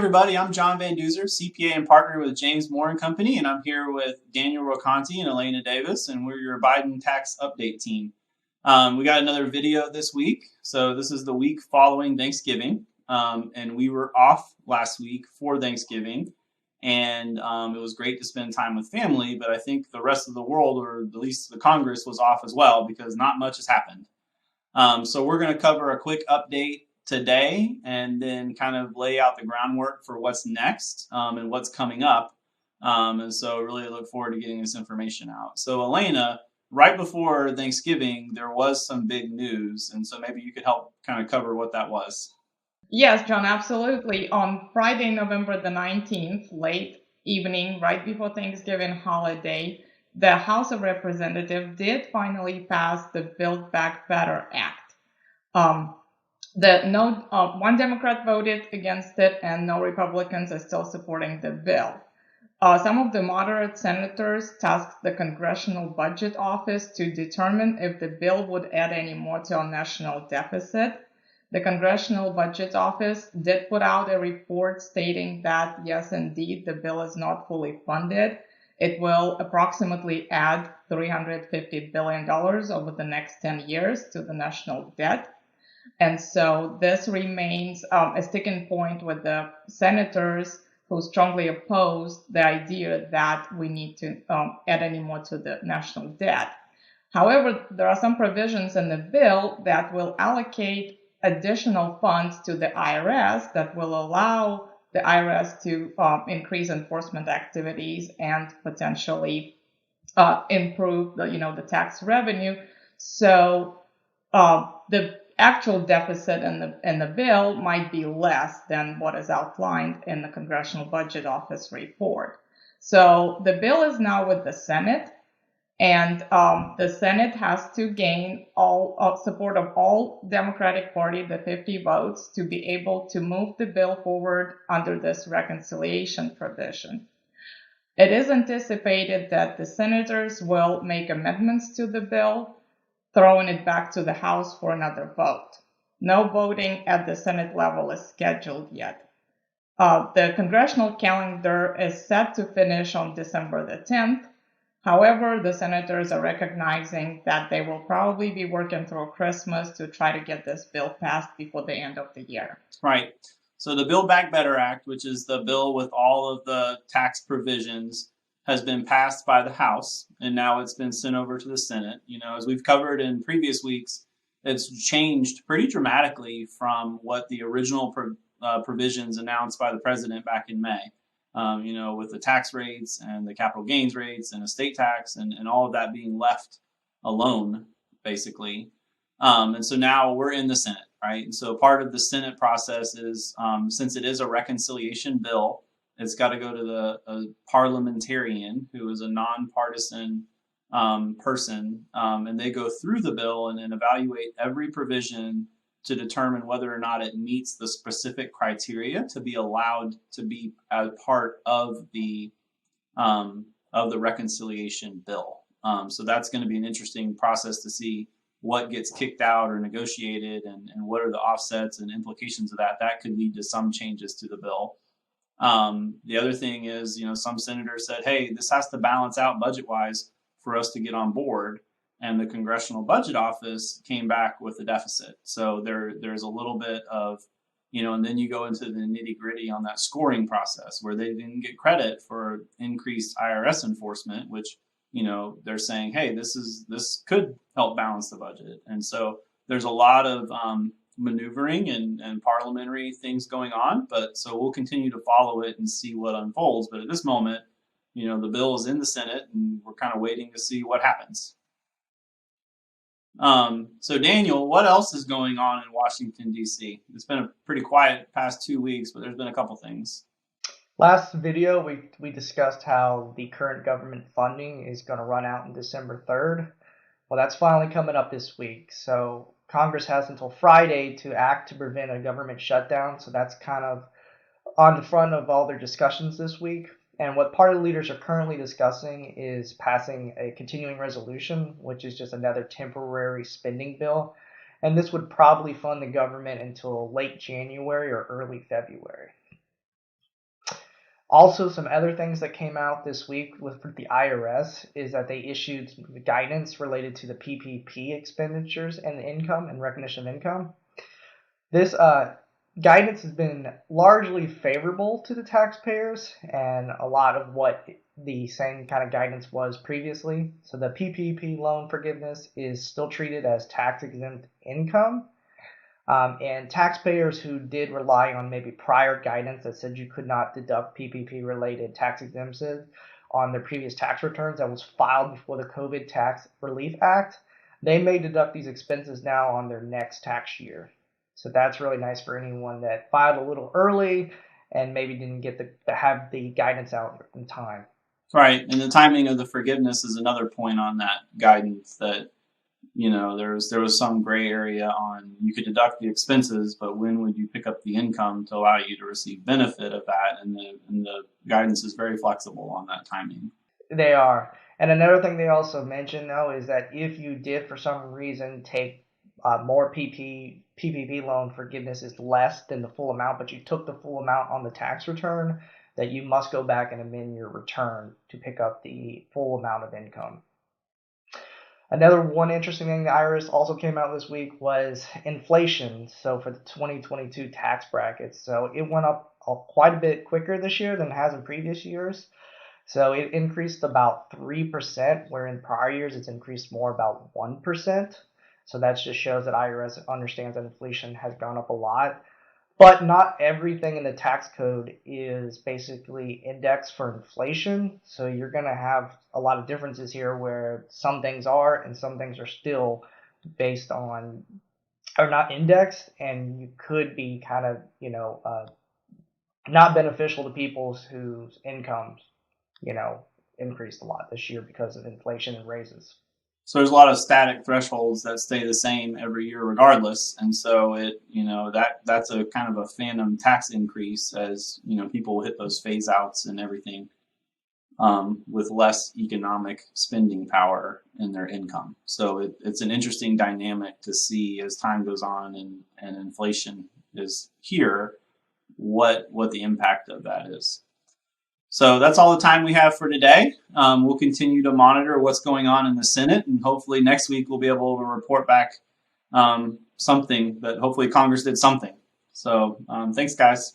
everybody. I'm John Van Duzer, CPA and partner with James Moore and Company, and I'm here with Daniel Rocanti and Elena Davis, and we're your Biden tax update team. We got another video this week. So this is the week following Thanksgiving, and we were off last week for Thanksgiving, and it was great to spend time with family, but I think the rest of the world, or at least the Congress, was off as well because not much has happened. So we're going to cover a quick update today and then kind of lay out the groundwork for what's next and what's coming up. And so really look forward to getting this information out. So Elena, right before Thanksgiving, there was some big news. And so maybe you could help kind of cover what that was. Yes, John, absolutely. On Friday, November the 19th, late evening, right before Thanksgiving holiday, the House of Representatives did finally pass the Build Back Better Act. One Democrat voted against it, and no Republicans are still supporting the bill. Some of the moderate senators tasked the Congressional Budget Office to determine if the bill would add any more to our national deficit. The Congressional Budget Office did put out a report stating that, yes, indeed, the bill is not fully funded. It will approximately add $350 billion over the next 10 years to the national debt. And so this remains a sticking point with the senators who strongly oppose the idea that we need to add any more to the national debt. However, there are some provisions in the bill that will allocate additional funds to the IRS that will allow the IRS to increase enforcement activities and potentially improve the tax revenue. So the actual deficit in the bill might be less than what is outlined in the Congressional Budget Office report. So the bill is now with the Senate, and the Senate has to gain all support of all Democratic Party, the 50 votes, to be able to move the bill forward under this reconciliation provision. It is anticipated that the senators will make amendments to the bill, throwing it back to the House for another vote. No voting at the Senate level is scheduled yet. The congressional calendar is set to finish on December the 10th. However, the senators are recognizing that they will probably be working through Christmas to try to get this bill passed before the end of the year. Right. So the Build Back Better Act, which is the bill with all of the tax provisions, has been passed by the House, and now it's been sent over to the Senate. You know, as we've covered in previous weeks, it's changed pretty dramatically from what the original provisions announced by the president back in May. With the tax rates and the capital gains rates and estate tax and all of that being left alone, basically. And so now we're in the Senate, right? And so part of the Senate process is, since it is a reconciliation bill, it's got to go to a parliamentarian who is a nonpartisan person, and they go through the bill and evaluate every provision to determine whether or not it meets the specific criteria to be allowed to be a part of the reconciliation bill. So that's going to be an interesting process to see what gets kicked out or negotiated and what are the offsets and implications of that. That could lead to some changes to the bill. The other thing is, some senators said, hey, this has to balance out budget-wise for us to get on board. And the Congressional Budget Office came back with a deficit. So there's a little bit of, and then you go into the nitty-gritty on that scoring process where they didn't get credit for increased IRS enforcement, which, they're saying, hey, this could help balance the budget. And so there's a lot of maneuvering and parliamentary things going on, but so we'll continue to follow it and see what unfolds. But at this moment, the bill is in the Senate and we're kind of waiting to see what happens. So Daniel, what else is going on in Washington, D.C.? It's been a pretty quiet past 2 weeks, but there's been a couple things. Last video, we discussed how the current government funding is going to run out on December 3rd. Well, that's finally coming up this week. So Congress has until Friday to act to prevent a government shutdown. So that's kind of on the front of all their discussions this week. And what party leaders are currently discussing is passing a continuing resolution, which is just another temporary spending bill. And this would probably fund the government until late January or early February. Also, some other things that came out this week with the IRS is that they issued guidance related to the PPP expenditures and the income and recognition of income. This guidance has been largely favorable to the taxpayers and a lot of what the same kind of guidance was previously. So the PPP loan forgiveness is still treated as tax-exempt income. And taxpayers who did rely on maybe prior guidance that said you could not deduct PPP-related tax exemptions on their previous tax returns that was filed before the COVID Tax Relief Act, they may deduct these expenses now on their next tax year. So that's really nice for anyone that filed a little early and maybe didn't get to have the guidance out in time. Right, and the timing of the forgiveness is another point on that guidance that, you know, there was some gray area on you could deduct the expenses, but when would you pick up the income to allow you to receive benefit of that? And the guidance is very flexible on that timing. They are. And another thing they also mentioned, though, is that if you did for some reason take more PPP loan forgiveness is less than the full amount, but you took the full amount on the tax return, that you must go back and amend your return to pick up the full amount of income. Another one interesting thing the IRS also came out this week was inflation. So for the 2022 tax brackets, so it went up quite a bit quicker this year than it has in previous years. So it increased about 3%, where in prior years it's increased more about 1%. So that just shows that IRS understands that inflation has gone up a lot. But not everything in the tax code is basically indexed for inflation. So you're going to have a lot of differences here where some things are and some things are still based on, are not indexed, and you could be kind of, not beneficial to people whose incomes, increased a lot this year because of inflation and raises. So there's a lot of static thresholds that stay the same every year regardless. And so that's a kind of a phantom tax increase as, people hit those phase outs and everything with less economic spending power in their income. So it's an interesting dynamic to see as time goes on and inflation is here, what the impact of that is. So that's all the time we have for today. We'll continue to monitor what's going on in the Senate, and hopefully next week we'll be able to report back something that hopefully Congress did something. So thanks, guys.